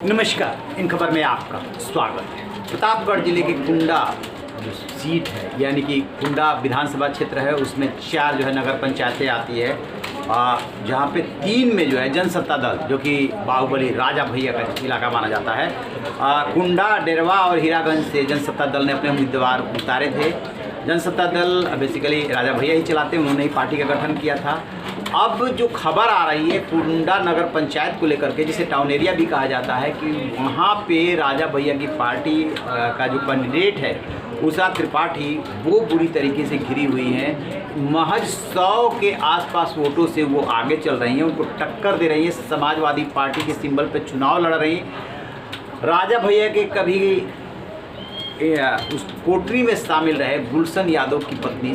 नमस्कार, इन खबर में आपका स्वागत है। प्रतापगढ़ जिले की कुंडा जो सीट है यानी कि कुंडा विधानसभा क्षेत्र है, उसमें 4 जो है नगर पंचायतें आती है, जहाँ पे 3 में जो है जनसत्ता दल जो कि बाहुबली राजा भैया का इलाका माना जाता है, कुंडा, डेरवा और हीरागंज से जनसत्ता दल ने अपने उम्मीदवार उतारे थे। जनसत्ता दल बेसिकली राजा भैया ही चलाते, उन्होंने ही पार्टी का गठन किया था। अब जो खबर आ रही है कुंडा नगर पंचायत को लेकर के, जिसे टाउन एरिया भी कहा जाता है, कि वहाँ पे राजा भैया की पार्टी का जो कैंडिडेट है उषा त्रिपाठी, वो बुरी तरीके से घिरी हुई हैं। महज 100 के आसपास वोटों से वो आगे चल रही हैं, उनको टक्कर दे रही हैं। समाजवादी पार्टी के सिंबल पे चुनाव लड़ रही हैं। राजा भैया के कभी उस कोटरी में शामिल रहे गुलशन यादव की पत्नी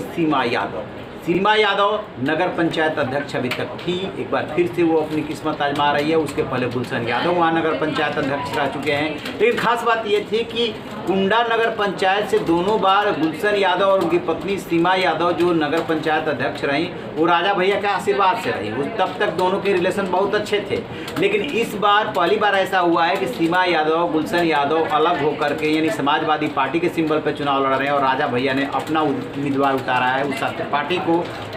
सीमा यादव नगर पंचायत अध्यक्ष अभी तक थी। एक बार फिर से वो अपनी किस्मत आजमा रही है। उसके पहले गुलशन यादव वहाँ नगर पंचायत अध्यक्ष रह चुके हैं। लेकिन खास बात ये थी कि कुंडा नगर पंचायत से दोनों बार गुलशन यादव और उनकी पत्नी सीमा यादव जो नगर पंचायत अध्यक्ष रहीं, वो राजा भैया के आशीर्वाद से रहीं। तब तक दोनों के रिलेशन बहुत अच्छे थे। लेकिन इस बार पहली बार ऐसा हुआ है कि सीमा यादव, गुलशन यादव अलग होकर के यानी समाजवादी पार्टी के सिंबल पर चुनाव लड़ रहे हैं और राजा भैया ने अपना उम्मीदवार उतारा है उषा त्रिपाठी को।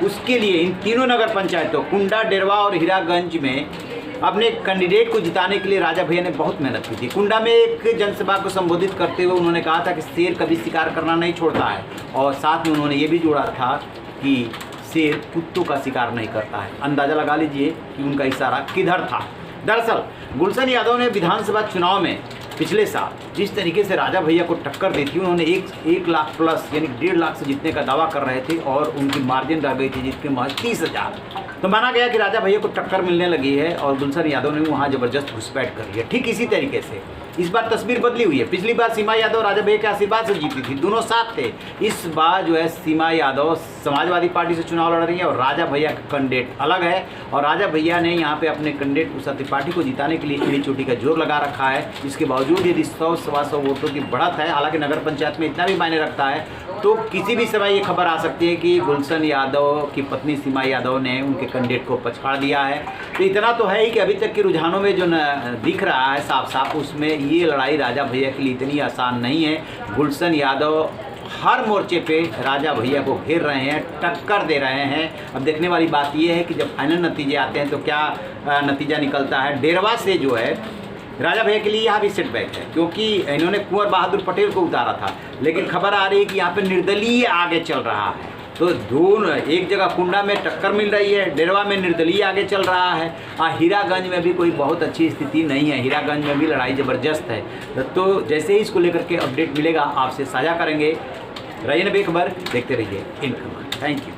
उसके लिए इन तीनों नगर पंचायतों कुंडा, डेरवा और हीरागंज में अपने कैंडिडेट को जिताने के लिए राजा भैया ने बहुत मेहनत की थी। कुंडा में एक जनसभा को संबोधित करते हुए उन्होंने कहा था कि शेर कभी शिकार करना नहीं छोड़ता है, और साथ में उन्होंने ये भी जोड़ा था कि शेर कुत्तों का शिकार नहीं करता है। अंदाज़ा लगा लीजिए कि उनका इशारा किधर था। दरअसल गुलशन यादव ने विधानसभा चुनाव में पिछले साल जिस तरीके से राजा भैया को टक्कर दी थी, उन्होंने 1 लाख प्लस यानी 1.5 लाख से जीतने का दावा कर रहे थे और उनकी मार्जिन रह गई थी जीत के महज 30,000। तो माना गया कि राजा भैया को टक्कर मिलने लगी है और गुलशन यादव ने वहाँ ज़बरदस्त घुसपैठ कर लिया। ठीक इसी तरीके से इस बार तस्वीर बदली हुई है। पिछली बार सीमा यादव राजा भैया के आशीर्वाद से जीती थी, दोनों साथ थे। इस बार जो है सीमा यादव समाजवादी पार्टी से चुनाव लड़ रही है और राजा भैया का कैंडिडेट अलग है। और राजा भैया ने यहाँ पे अपने कैंडिडेट उषा त्रिपाठी को जिताने के लिए एड़ी चोटी का जोर लगा रखा है। इसके बावजूद यदि 100-125 वोटों की बढ़त है, हालांकि नगर पंचायत में इतना भी मायने रखता है, तो किसी भी समय ये खबर आ सकती है कि गुलशन यादव की पत्नी सीमा यादव ने उनके कैंडिडेट को पछाड़ दिया है। तो इतना तो है ही कि अभी तक के रुझानों में जो दिख रहा है साफ साफ, उसमें ये लड़ाई राजा भैया के लिए इतनी आसान नहीं है। गुलशन यादव हर मोर्चे पे राजा भैया को घेर रहे हैं, टक्कर दे रहे हैं। अब देखने वाली बात यह है कि जब फाइनल नतीजे आते हैं तो क्या नतीजा निकलता है। डेरवा से जो है राजा भैया के लिए यहाँ भी सेटबैक है, क्योंकि इन्होंने कुंवर बहादुर पटेल को उतारा था, लेकिन खबर आ रही है कि यहाँ पे निर्दलीय आगे चल रहा है। तो दोनों एक जगह कुंडा में टक्कर मिल रही है, डेरवा में निर्दलीय आगे चल रहा है। हीरागंज में भी कोई बहुत अच्छी स्थिति नहीं है, हीरागंज में भी लड़ाई ज़बरदस्त है। तो जैसे ही इसको लेकर के अपडेट मिलेगा आपसे साझा करेंगे। रहिए बेखबर, देखते रहिए इन खबर। Thank you.